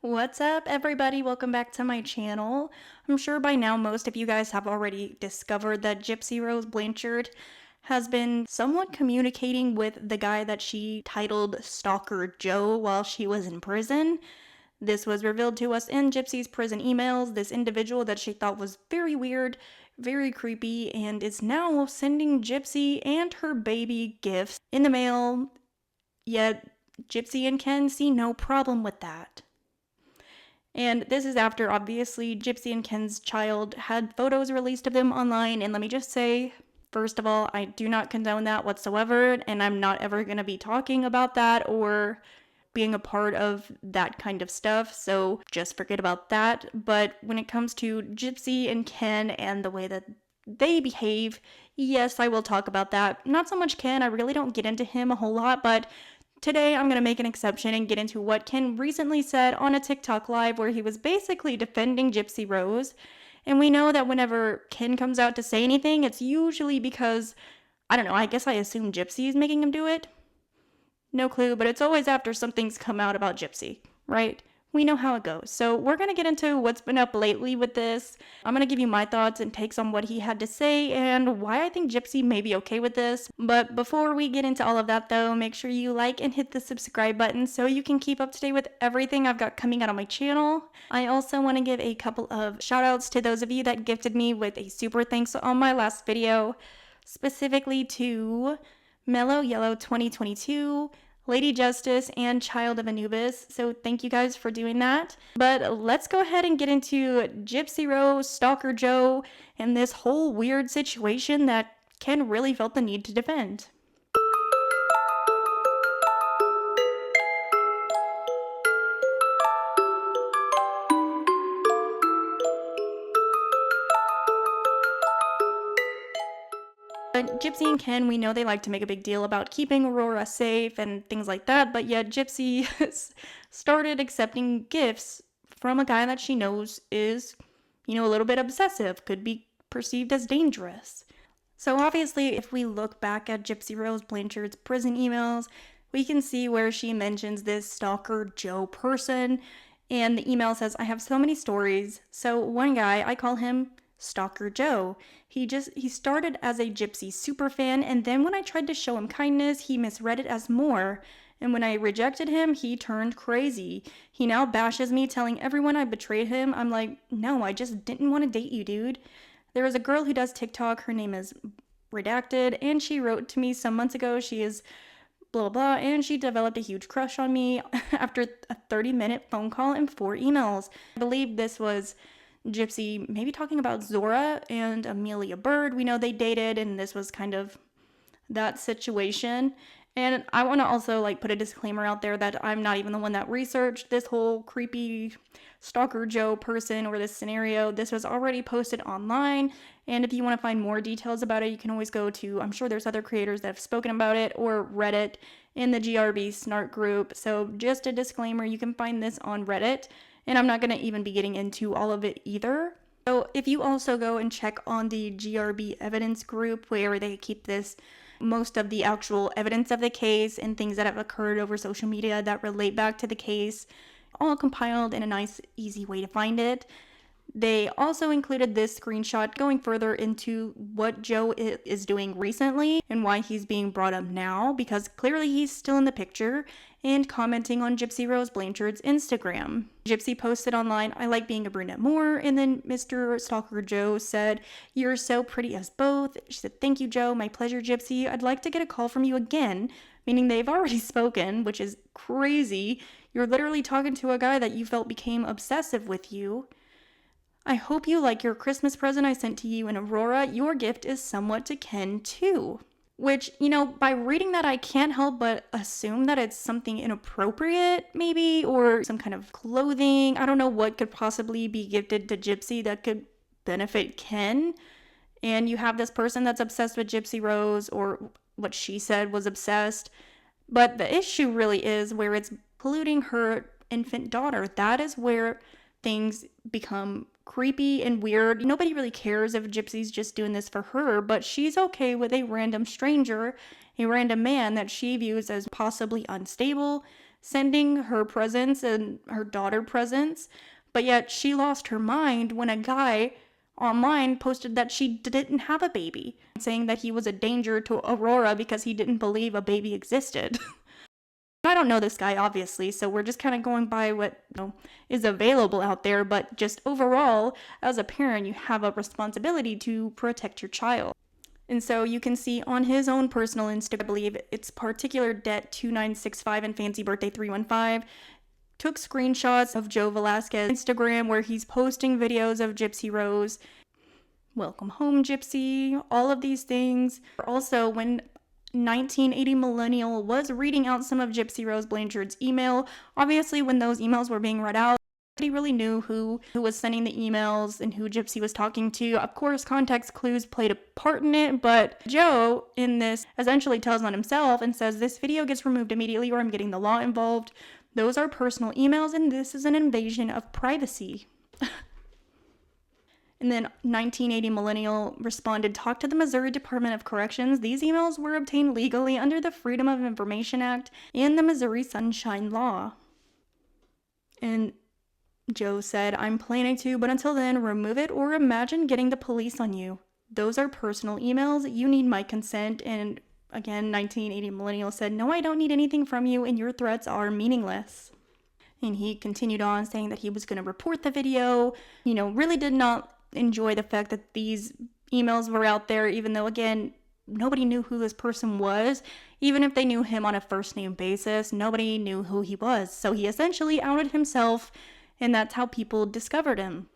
What's up, everybody? Welcome back to my channel. I'm sure by now most of you guys have already discovered that Gypsy Rose Blanchard has been somewhat communicating with the guy that she titled Stalker Joe while she was in prison. This was revealed to us in Gypsy's prison emails. This individual that she thought was very weird, very creepy, and is now sending Gypsy and her baby gifts in the mail, yet Gypsy and Ken see no problem with that. And this is after, obviously, Gypsy and Ken's child had photos released of them online. And let me just say, first of all, I do not condone that whatsoever. And I'm not ever going to be talking about that or being a part of that kind of stuff. So just forget about that. But when it comes to Gypsy and Ken and the way that they behave, yes, I will talk about that. Not so much Ken. I really don't get into him a whole lot, but today I'm going to make an exception and get into what Ken recently said on a TikTok live where he was basically defending Gypsy Rose. And we know that whenever Ken comes out to say anything, it's usually because, I don't know, I guess I assume Gypsy is making him do it. No clue, but it's always after something's come out about Gypsy, right? We know how it goes. So we're going to get into what's been up lately with this. I'm going to give you my thoughts and takes on what he had to say and why I think Gypsy may be okay with this. But before we get into all of that though, make sure you like and hit the subscribe button so you can keep up to date with everything I've got coming out on my channel. I also want to give a couple of shout outs to those of you that gifted me with a super thanks on my last video, specifically to Mellow Yellow 2022, Lady Justice, and Child of Anubis. So thank you guys for doing that. But let's go ahead and get into Gypsy Rose, Stalker Joe, and this whole weird situation that Ken really felt the need to defend. But Gypsy and Ken, we know they like to make a big deal about keeping Aurora safe and things like that, but yet Gypsy started accepting gifts from a guy that she knows is, a little bit obsessive, could be perceived as dangerous. So obviously, if we look back at Gypsy Rose Blanchard's prison emails, we can see where she mentions this Stalker Joe person, and the email says, "I have so many stories." So one guy, I call him Stalker Joe. He started as a Gypsy superfan, and then when I tried to show him kindness, he misread it as more. And when I rejected him, he turned crazy. He now bashes me, telling everyone I betrayed him. I'm like, no, I just didn't want to date you, dude. There is a girl who does TikTok. Her name is Redacted, and she wrote to me some months ago. She is blah, blah, and she developed a huge crush on me after a 30-minute phone call and 4 emails. I believe this was Gypsy maybe talking about Zora and Amelia Bird. We know they dated, and this was kind of that situation. And I want to also put a disclaimer out there that I'm not even the one that researched this whole creepy Stalker Joe person or this scenario. This was already posted online, and if you want to find more details about it, you can always go to, I'm sure there's other creators that have spoken about it, or Reddit in the GRBSnark group. So just a disclaimer, you can find this on Reddit, and I'm not going to even be getting into all of it either. So if you also go and check on the Grbevidence group where they keep most of the actual evidence of the case and things that have occurred over social media that relate back to the case, all compiled in a nice, easy way to find it. They also included this screenshot going further into what Joe is doing recently and why he's being brought up now, because clearly he's still in the picture, and commenting on Gypsy Rose Blanchard's Instagram. Gypsy posted online, "I like being a brunette more," and then Mr. Stalker Joe said, "You're so pretty as both." She said, "Thank you, Joe. My pleasure, Gypsy. I'd like to get a call from you again," meaning they've already spoken, which is crazy. You're literally talking to a guy that you felt became obsessive with you. "I hope you like your Christmas present I sent to you in Aurora. Your gift is somewhat to Ken too." Which, by reading that, I can't help but assume that it's something inappropriate, maybe, or some kind of clothing. I don't know what could possibly be gifted to Gypsy that could benefit Ken. And you have this person that's obsessed with Gypsy Rose, or what she said was obsessed. But the issue really is where it's polluting her infant daughter. That is where things become creepy and weird. Nobody really cares if Gypsy's just doing this for her, but she's okay with a random stranger, a random man that she views as possibly unstable, sending her presents and her daughter presents, but yet she lost her mind when a guy online posted that she didn't have a baby, saying that he was a danger to Aurora because he didn't believe a baby existed. I don't know this guy, obviously, so we're just kind of going by what is available out there, but just overall, as a parent, you have a responsibility to protect your child. And so you can see on his own personal Instagram, I believe it's particular debt 2965 and fancy birthday 315, took screenshots of Joe Velasquez Instagram where he's posting videos of Gypsy Rose. Welcome home, Gypsy, all of these things. Also, when 1980 Millennial was reading out some of Gypsy Rose Blanchard's email, obviously when those emails were being read out, nobody really knew who was sending the emails and who Gypsy was talking to. Of course, context clues played a part in it, but Joe in this essentially tells on himself and says, this video gets removed immediately or I'm getting the law involved. Those are personal emails and this is an invasion of privacy. And then 1980 Millennial responded, talk to the Missouri Department of Corrections. These emails were obtained legally under the Freedom of Information Act and the Missouri Sunshine Law. And Joe said, I'm planning to, but until then, remove it or imagine getting the police on you. Those are personal emails. You need my consent. And again, 1980 Millennial said, no, I don't need anything from you and your threats are meaningless. And he continued on saying that he was going to report the video, really did not enjoy the fact that these emails were out there, even though, again, nobody knew who this person was. Even if they knew him on a first name basis, nobody knew who he was. So he essentially outed himself, and that's how people discovered him.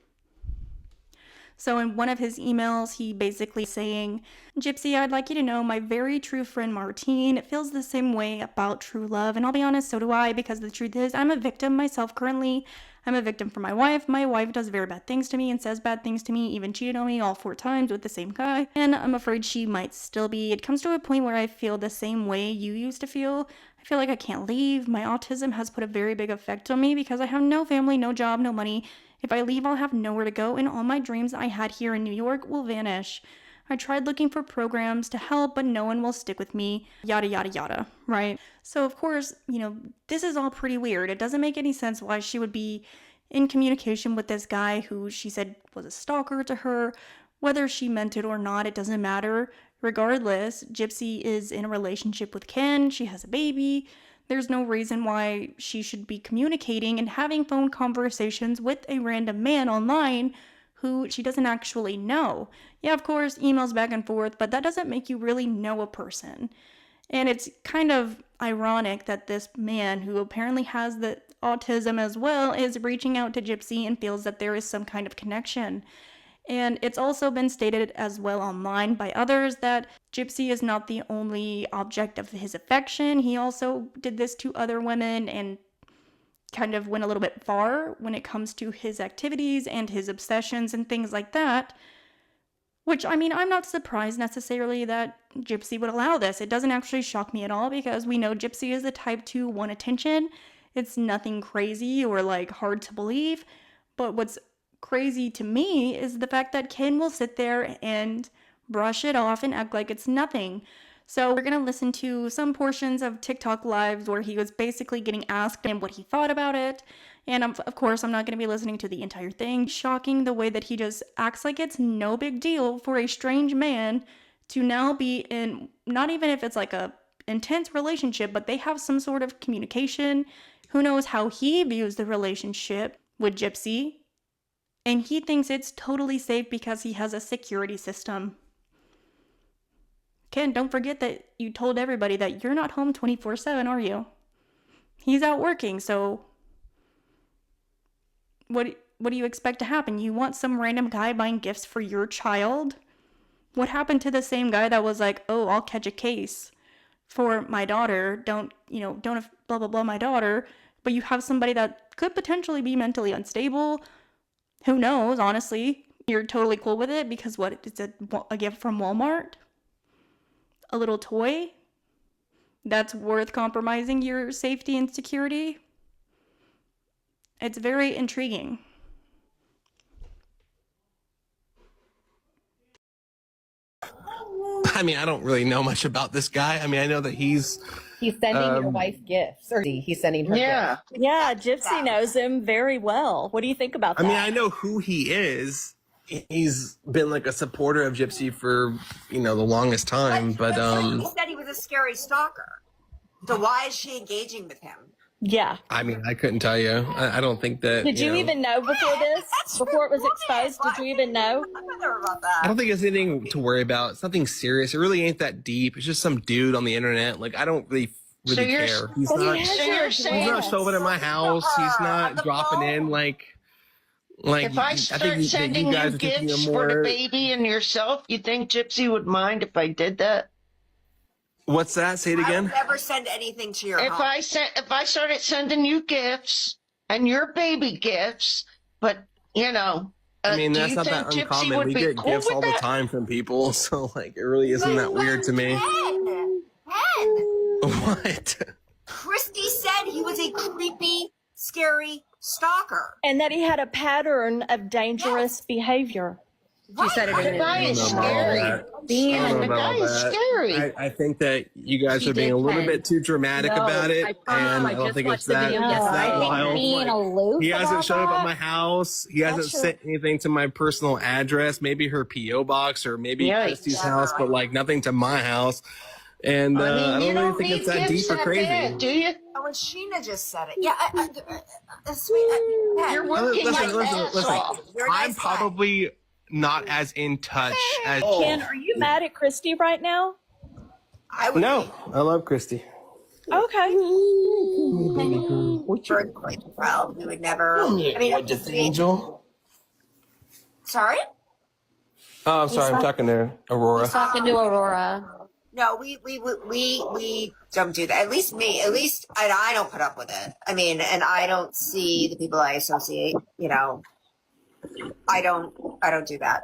So in one of his emails, he basically saying, Gypsy, I'd like you to know my very true friend Martine feels the same way about true love. And I'll be honest, so do I, because the truth is I'm a victim myself currently. I'm a victim for my wife. My wife does very bad things to me and says bad things to me, even cheated on me all 4 times with the same guy. And I'm afraid she might still be. It comes to a point where I feel the same way you used to feel. I feel like I can't leave. My autism has put a very big effect on me because I have no family, no job, no money. If I leave, I'll have nowhere to go, and all my dreams I had here in New York will vanish. I tried looking for programs to help, but no one will stick with me, yada, yada, yada, right? So, of course, this is all pretty weird. It doesn't make any sense why she would be in communication with this guy who she said was a stalker to her. Whether she meant it or not, it doesn't matter. Regardless, Gypsy is in a relationship with Ken. She has a baby. There's no reason why she should be communicating and having phone conversations with a random man online who she doesn't actually know. Yeah, of course, emails back and forth, but that doesn't make you really know a person. And it's kind of ironic that this man, who apparently has the autism as well, is reaching out to Gypsy and feels that there is some kind of connection. And it's also been stated as well online by others that Gypsy is not the only object of his affection. He also did this to other women and kind of went a little bit far when it comes to his activities and his obsessions and things like that. Which, I'm not surprised necessarily that Gypsy would allow this. It doesn't actually shock me at all because we know Gypsy is the type to want attention. It's nothing crazy or hard to believe. But what's crazy to me is the fact that Ken will sit there and brush it off and act like it's nothing. So we're going to listen to some portions of TikTok lives where he was basically getting asked him what he thought about it. And of course, I'm not going to be listening to the entire thing. Shocking the way that he just acts like it's no big deal for a strange man to now be in, not even if it's a intense relationship, but they have some sort of communication. Who knows how he views the relationship with Gypsy. And he thinks it's totally safe because he has a security system. Ken, don't forget that you told everybody that you're not home 24/7, are you? He's out working, so what do you expect to happen? You want some random guy buying gifts for your child? What happened to the same guy that was like, oh, I'll catch a case for my daughter, don't blah, blah, blah, my daughter, but you have somebody that could potentially be mentally unstable. Who knows, honestly? You're totally cool with it because what? It's a gift from Walmart? A little toy? That's worth compromising your safety and security? It's very intriguing. I don't really know much about this guy. I know that he's He's sending your wife gifts, or he's sending her gifts. Yeah, Gypsy knows him very well. What do you think about that? I mean, I know who he is. He's been like a supporter of Gypsy for, the longest time, but he said he was a scary stalker. So why is she engaging with him? Yeah. I mean, I couldn't tell you. I don't think that. Did you even know before this? Before it was exposed? Did you even know? I don't think it's anything to worry about. It's nothing serious. It really ain't that deep. It's just some dude on the internet. Like, I don't really care. He's not showing at my house. He's not dropping in like. If I start sending you gifts for the baby and yourself, you think Gypsy would mind if I did that? What's that? Say it again. I would never send anything to your home. If I started sending you gifts and your baby gifts, but I mean, that's not that uncommon. We get gifts all the time from people, so like it really isn't that weird to me. What? Christy said he was a creepy, scary stalker, and that he had a pattern of dangerous behavior. She said it in the guy is scary. The guy is scary. I think that you guys are being a little bit too dramatic about it, and I don't think it's that wild. He hasn't showed up at my house. He hasn't sent anything to my personal address. Maybe her PO box or maybe Christy's house, but like nothing to my house. And I don't really think it's that deep or crazy. Do you? Oh, and Sheena just said it. Yeah, you're working listen. I'm probably not as in touch as Ken, are you mad at Christy right now? No, I love Christy. Okay. Well, we would never. I mean, just Angel. Sorry. Oh, I'm sorry. I'm talking to Aurora. He's talking to Aurora. No, we don't do that. At least me. At least I don't put up with it. I mean, and I don't see the people I associate. I don't do that.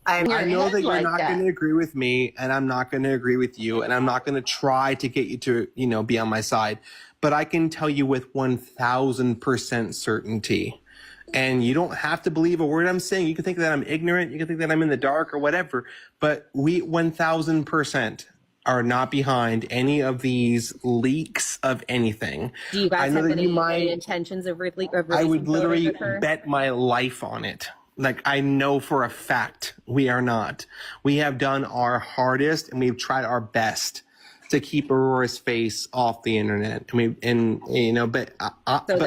I know that you're not going to agree with me, and I'm not going to agree with you, and I'm not going to try to get you to, be on my side. But I can tell you with 1,000% certainty, and you don't have to believe a word I'm saying. You can think that I'm ignorant. You can think that I'm in the dark or whatever. But we 1,000% are not behind any of these leaks of anything. Do you guys have any intentions of releasing? I would literally bet my life on it. Like, I know for a fact we are not. We have done our hardest and we've tried our best to keep Aurora's face off the internet. But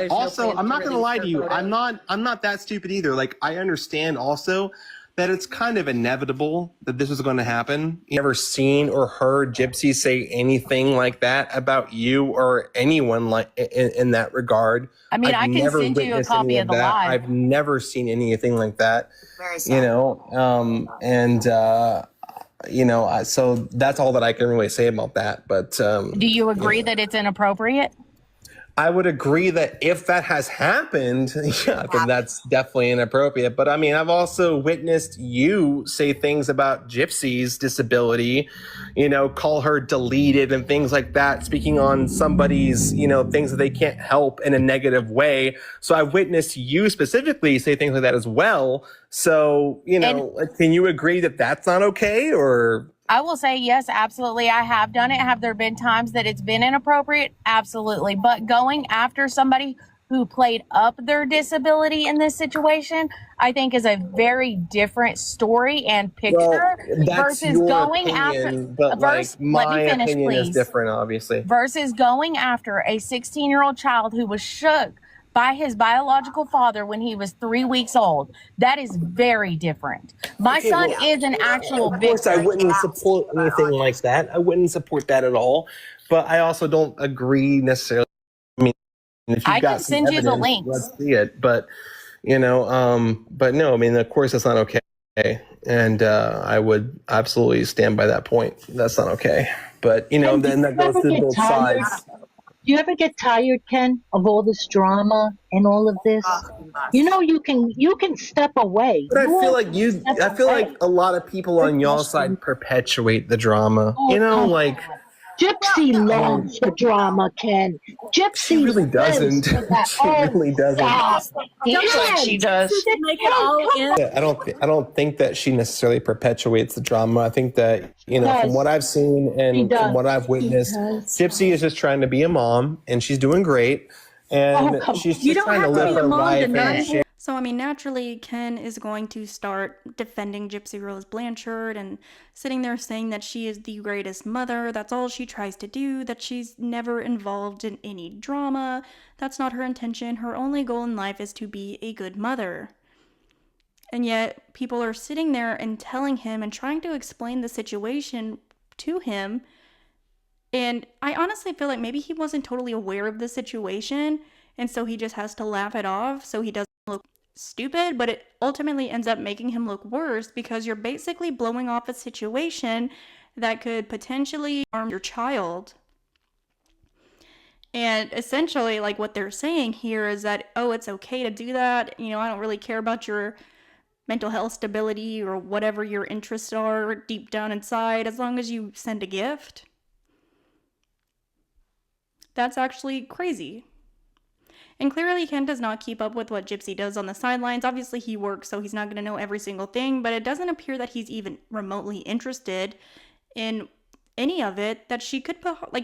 also, I'm not going to lie to you. I'm not that stupid either. Like, I understand also that it's kind of inevitable that this was going to happen. You never seen or heard Gypsy say anything like that about you or anyone like in that regard. I mean, I can send you a copy of the live. I've never seen anything like that. Very sad. So that's all that I can really say about that. But do you agree that it's inappropriate? I would agree that if that has happened, then that's definitely inappropriate. But I mean, I've also witnessed you say things about Gypsy's disability, call her deleted and things like that, speaking on somebody's, things that they can't help in a negative way. So I've witnessed you specifically say things like that as well. So, can you agree that that's not okay? Or I will say, yes, absolutely. I have done it. Have there been times that it's been inappropriate? Absolutely. But going after somebody who played up their disability in this situation, I think is a very different story and picture versus going after. But my opinion is different, obviously. Versus going after a 16-year-old child who was shook by his biological father when he was 3 weeks old. That is very different. My son is an actual victim. Of course, I wouldn't support anything like that. I wouldn't support that at all. But I also don't agree necessarily. I mean, if I can send you the link. Let's see it. But, but no, I mean, of course, that's not okay. And I would absolutely stand by that point. That's not okay. But, then that goes to both sides. Do you ever get tired, Ken, of all this drama and all of this? You can step away. But I feel like a lot of people on y'all side perpetuate the drama. Gypsy loves the drama, Ken. Gypsy She really doesn't. lives for that. She really doesn't. Seems like she does. Make it all in. I don't think that she necessarily perpetuates the drama. I think that, from what I've seen and from what I've witnessed, Gypsy is just trying to be a mom, and she's doing great. And she's just trying to live her life and share. So, naturally, Ken is going to start defending Gypsy Rose Blanchard and sitting there saying that she is the greatest mother. That's all she tries to do, that she's never involved in any drama. That's not her intention. Her only goal in life is to be a good mother. And yet, people are sitting there and telling him and trying to explain the situation to him. And I honestly feel like maybe he wasn't totally aware of the situation, and so he just has to laugh it off so he doesn't look stupid, but it ultimately ends up making him look worse because you're basically blowing off a situation that could potentially harm your child. And essentially, like, what they're saying here is that, oh, it's okay to do that. I don't really care about your mental health stability or whatever your interests are deep down inside, as long as you send a gift. That's actually crazy. And clearly Ken does not keep up with what Gypsy does on the sidelines. Obviously he works, so he's not going to know every single thing, but it doesn't appear that he's even remotely interested in any of it that she could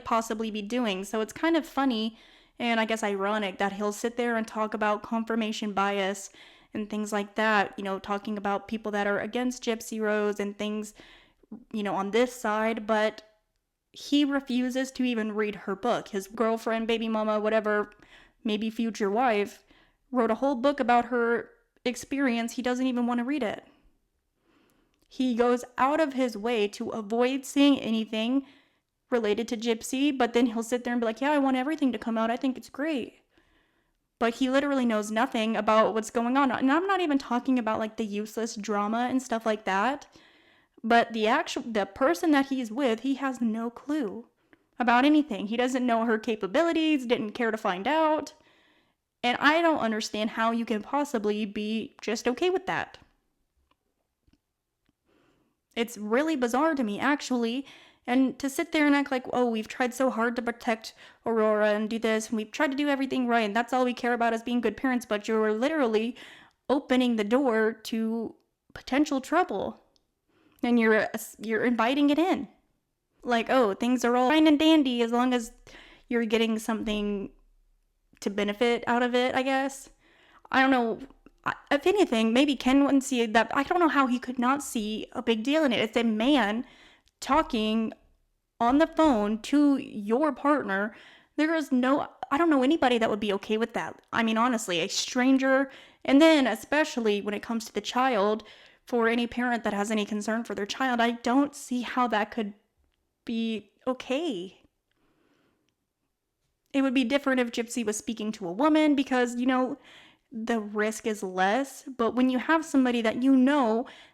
possibly be doing. So it's kind of funny and I guess ironic that he'll sit there and talk about confirmation bias and things like that, talking about people that are against Gypsy Rose and things, on this side, but he refuses to even read her book. His girlfriend, baby mama, whatever, maybe future wife, wrote a whole book about her experience. He doesn't even want to read it. He goes out of his way to avoid seeing anything related to Gypsy, but then he'll sit there and be like, yeah, I want everything to come out. I think it's great. But he literally knows nothing about what's going on. And I'm not even talking about the useless drama and stuff like that. But the person that he's with, he has no clue about anything. He doesn't know her capabilities, didn't care to find out. And I don't understand how you can possibly be just okay with that. It's really bizarre to me, actually. And to sit there and act like, oh, we've tried so hard to protect Aurora and do this, and we've tried to do everything right, and that's all we care about is being good parents, but you're literally opening the door to potential trouble. And you're inviting it in. Like, oh, things are all fine and dandy as long as you're getting something to benefit out of it, I guess. I don't know. If anything, maybe Ken wouldn't see that. I don't know how he could not see a big deal in it. It's a man talking on the phone to your partner. I don't know anybody that would be okay with that. Honestly, a stranger. And then, especially when it comes to the child, for any parent that has any concern for their child, I don't see how that could be okay. It would be different if Gypsy was speaking to a woman because, the risk is less. But when you have somebody that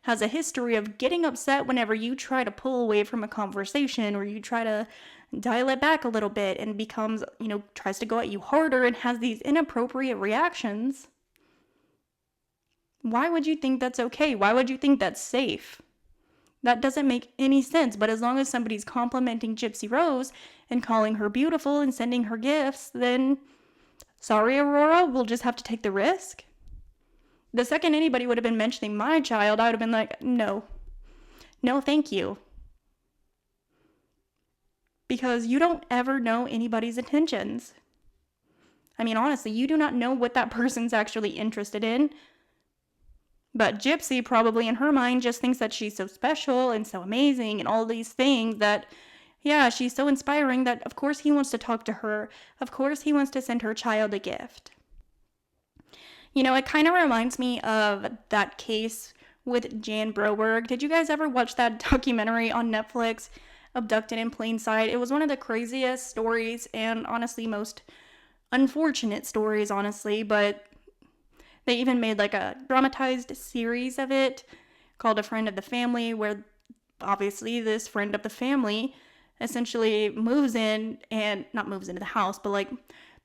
has a history of getting upset whenever you try to pull away from a conversation or you try to dial it back a little bit and becomes, tries to go at you harder and has these inappropriate reactions, why would you think that's okay? Why would you think that's safe? That doesn't make any sense. But as long as somebody's complimenting Gypsy Rose and calling her beautiful and sending her gifts, then sorry, Aurora, we'll just have to take the risk. The second anybody would have been mentioning my child, I would have been like, no, thank you. Because you don't ever know anybody's intentions. Honestly, you do not know what that person's actually interested in. But Gypsy probably in her mind just thinks that she's so special and so amazing and all these things that, yeah, she's so inspiring that of course he wants to talk to her. Of course he wants to send her child a gift. It kind of reminds me of that case with Jan Broberg. Did you guys ever watch that documentary on Netflix, Abducted in Plain Sight? It was one of the craziest stories and honestly most unfortunate stories, honestly, but they even made a dramatized series of it called A Friend of the Family, where obviously this friend of the family essentially moves in and not moves into the house, but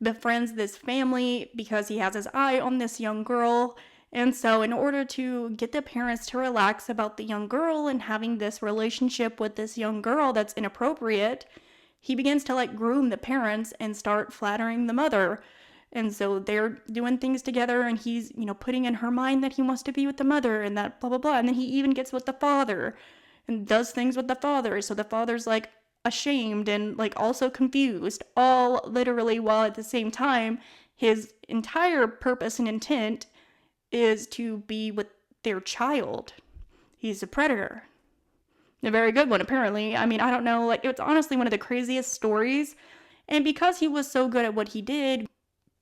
befriends this family because he has his eye on this young girl. And so in order to get the parents to relax about the young girl and having this relationship with this young girl that's inappropriate, he begins to like groom the parents and start flattering the mother. And so they're doing things together, and he's, putting in her mind that he wants to be with the mother and that blah, blah, blah. And then he even gets with the father and does things with the father. So the father's like ashamed and like also confused, all literally, while at the same time, his entire purpose and intent is to be with their child. He's a predator. A very good one, apparently. I mean, I don't know, like, it's honestly one of the craziest stories. And because he was so good at what he did,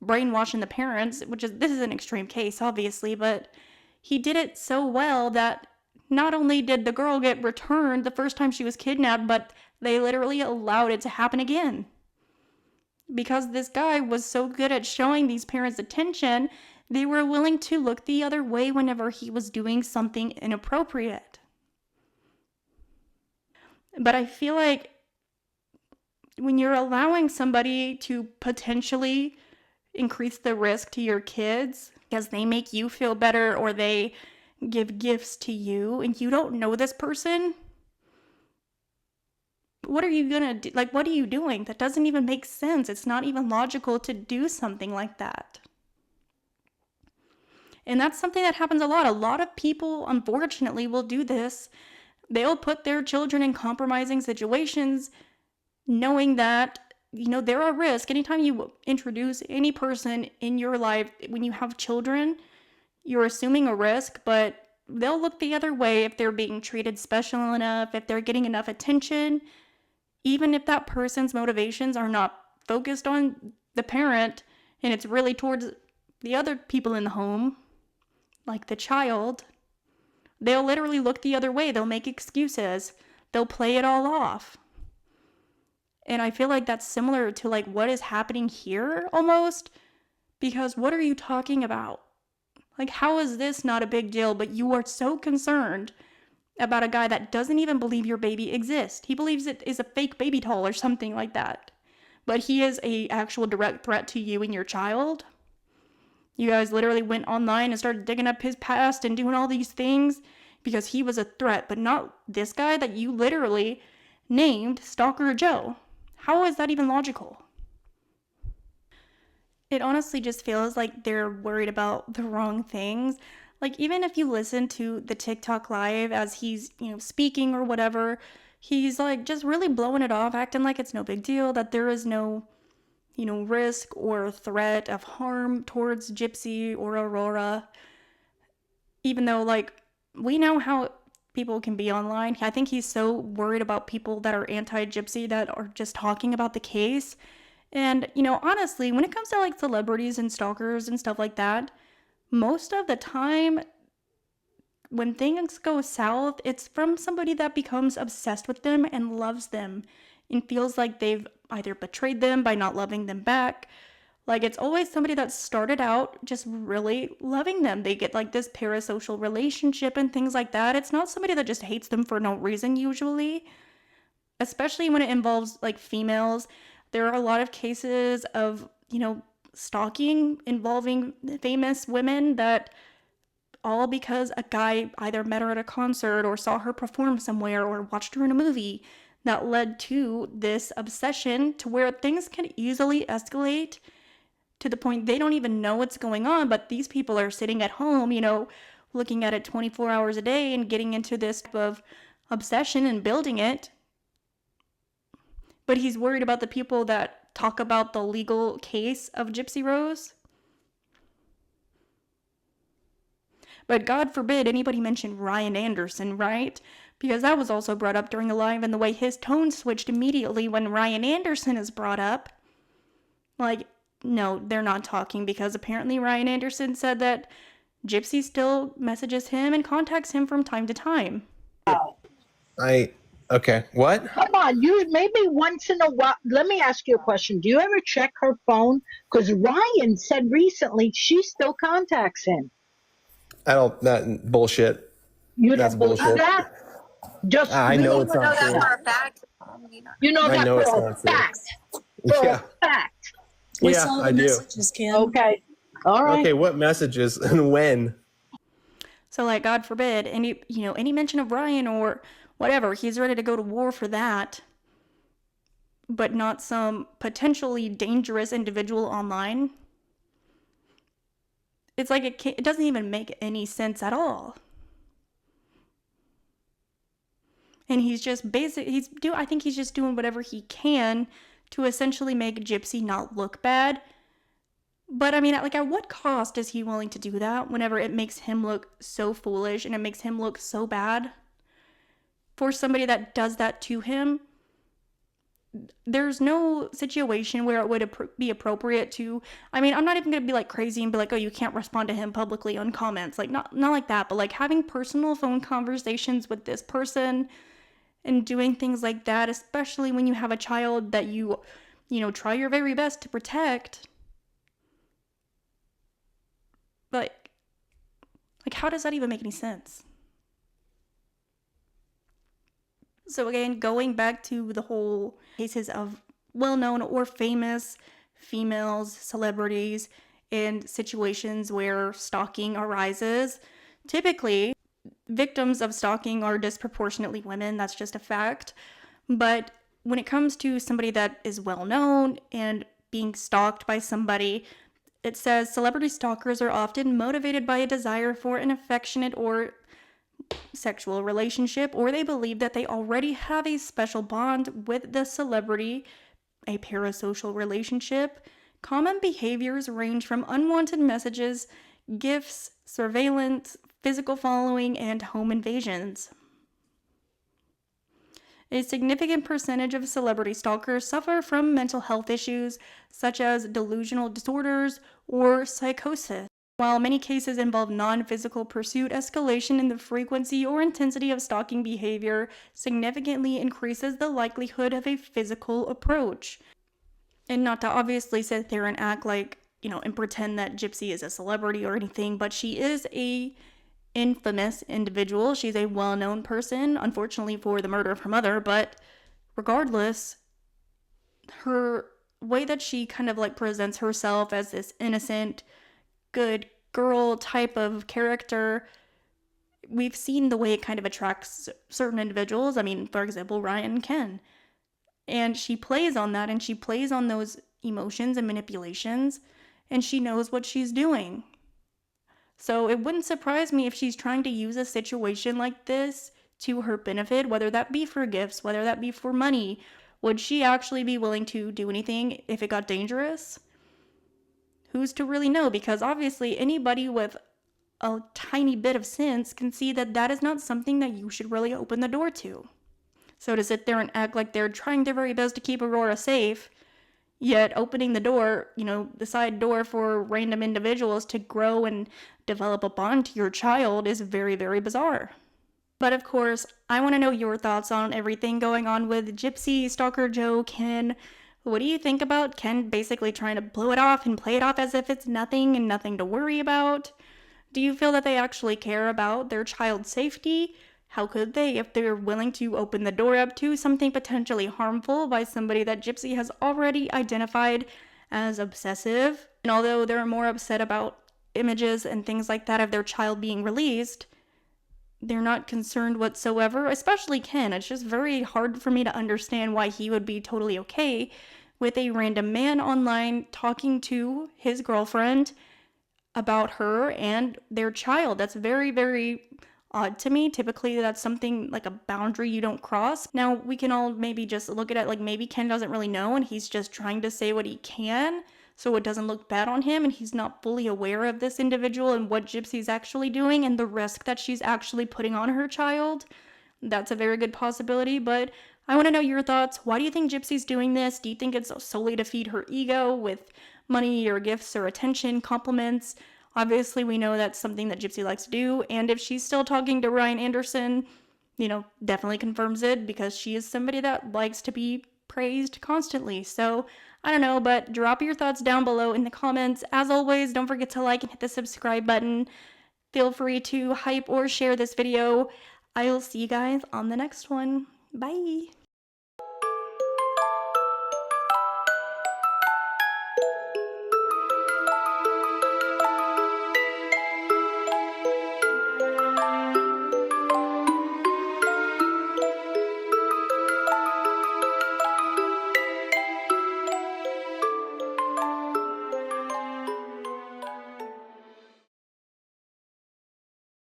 brainwashing the parents, this is an extreme case, obviously, but he did it so well that not only did the girl get returned the first time she was kidnapped, but they literally allowed it to happen again. Because this guy was so good at showing these parents attention, they were willing to look the other way whenever he was doing something inappropriate. But I feel like when you're allowing somebody to potentially increase the risk to your kids because they make you feel better or they give gifts to you and you don't know this person, what are you gonna do? Like, what are you doing? That doesn't even make sense. It's not even logical to do something like that. And that's something that happens a lot. A lot of people, unfortunately, will do this. They'll put their children in compromising situations knowing that, there are risks. Anytime you introduce any person in your life, when you have children, you're assuming a risk, but they'll look the other way if they're being treated special enough, if they're getting enough attention, even if that person's motivations are not focused on the parent and it's really towards the other people in the home, like the child. They'll literally look the other way. They'll make excuses. They'll play it all off. And I feel like that's similar to like what is happening here almost, because what are you talking about? Like, how is this not a big deal, but you are so concerned about a guy that doesn't even believe your baby exists. He believes it is a fake baby doll or something like that. But he is a actual direct threat to you and your child. You guys literally went online and started digging up his past and doing all these things because he was a threat, but not this guy that you literally named Stalker Joe. How is that even logical? It honestly just feels like they're worried about the wrong things. Like, even if you listen to the TikTok live as he's, speaking or whatever, he's like just really blowing it off, acting like it's no big deal, that there is no, risk or threat of harm towards Gypsy or Aurora. Even though, like, we know how people can be online. I think he's so worried about people that are anti-Gypsy that are just talking about the case. And, honestly, when it comes to like celebrities and stalkers and stuff like that, most of the time when things go south, it's from somebody that becomes obsessed with them and loves them and feels like they've either betrayed them by not loving them back. Like, it's always somebody that started out just really loving them. They get like this parasocial relationship and things like that. It's not somebody that just hates them for no reason usually, especially when it involves like females. There are a lot of cases of, stalking involving famous women that all because a guy either met her at a concert or saw her perform somewhere or watched her in a movie, that led to this obsession to where things can easily escalate to the point they don't even know what's going on, but these people are sitting at home, looking at it 24 hours a day and getting into this type of obsession and building it. But he's worried about the people that talk about the legal case of Gypsy Rose. But God forbid anybody mention Ryan Anderson, right? Because that was also brought up during the live, and the way his tone switched immediately when Ryan Anderson is brought up. Like, no, they're not talking, because apparently Ryan Anderson said that Gypsy still messages him and contacts him from time to time. Okay, what? Come on, you maybe once in a while. Let me ask you a question. Do you ever check her phone? Because Ryan said recently she still contacts him. That bullshit. That's bullshit. That? Just I know it's not true. Know that for a fact. You know that for a fact. For a fact. We saw the messages, Kim. Okay. All right. Okay, what messages and when? So, like, God forbid any mention of Ryan or whatever, he's ready to go to war for that. but not some potentially dangerous individual online. It's like it doesn't even make any sense at all. And he's just I think he's just doing whatever he can to essentially make Gypsy not look bad. But I mean, like, at what cost is he willing to do that whenever it makes him look so foolish and it makes him look so bad? For somebody that does that to him, there's no situation where it would be appropriate to, I mean, I'm not even going to be like crazy and be like, oh, you can't respond to him publicly on comments. Like, not like that, but like having personal phone conversations with this person and doing things like that, especially when you have a child that you try your very best to protect. Like how does that even make any sense? So again, going back to the whole cases of well-known or famous females, celebrities, in situations where stalking arises, typically victims of stalking are disproportionately women. That's just a fact. But when it comes to somebody that is well-known and being stalked by somebody, it says celebrity stalkers are often motivated by a desire for an affectionate or sexual relationship, or they believe that they already have a special bond with the celebrity, a parasocial relationship. Common behaviors range from unwanted messages, gifts, surveillance, physical following, and home invasions. A significant percentage of celebrity stalkers suffer from mental health issues such as delusional disorders or psychosis. While many cases involve non-physical pursuit, escalation in the frequency or intensity of stalking behavior significantly increases the likelihood of a physical approach. And not to obviously sit there and act like, and pretend that Gypsy is a celebrity or anything, but she is a infamous individual. She's a well-known person, unfortunately for the murder of her mother, but regardless, her way that she kind of like presents herself as this innocent, good girl type of character, we've seen the way it kind of attracts certain individuals. I mean, for example, Ryan and Ken. And she plays on that, and she plays on those emotions and manipulations, and she knows what she's doing. So it wouldn't surprise me if she's trying to use a situation like this to her benefit, whether that be for gifts, whether that be for money. Would she actually be willing to do anything if it got dangerous? Who's to really know? Because obviously anybody with a tiny bit of sense can see that that is not something that you should really open the door to. So to sit there and act like they're trying their very best to keep Aurora safe, yet opening the door, the side door for random individuals to grow and develop a bond to your child is very, very bizarre. But of course, I want to know your thoughts on everything going on with Gypsy, Stalker Joe, Ken. What do you think about Ken basically trying to blow it off and play it off as if it's nothing and nothing to worry about? Do you feel that they actually care about their child's safety? How could they if they're willing to open the door up to something potentially harmful by somebody that Gypsy has already identified as obsessive? And although they're more upset about images and things like that of their child being released, they're not concerned whatsoever, especially Ken. It's just very hard for me to understand why he would be totally okay with a random man online talking to his girlfriend about her and their child. That's very, very odd to me. Typically, that's something like a boundary you don't cross. Now, we can all maybe just look at it like maybe Ken doesn't really know and he's just trying to say what he can so it doesn't look bad on him, and he's not fully aware of this individual and what Gypsy's actually doing and the risk that she's actually putting on her child. That's a very good possibility, but I want to know your thoughts. Why do you think Gypsy's doing this? Do you think it's solely to feed her ego with money or gifts or attention, compliments? Obviously, we know that's something that Gypsy likes to do, and if she's still talking to Ryan Anderson, definitely confirms it, because she is somebody that likes to be praised constantly. So, I don't know, but drop your thoughts down below in the comments. As always, don't forget to like and hit the subscribe button. Feel free to hype or share this video. I will see you guys on the next one. Bye!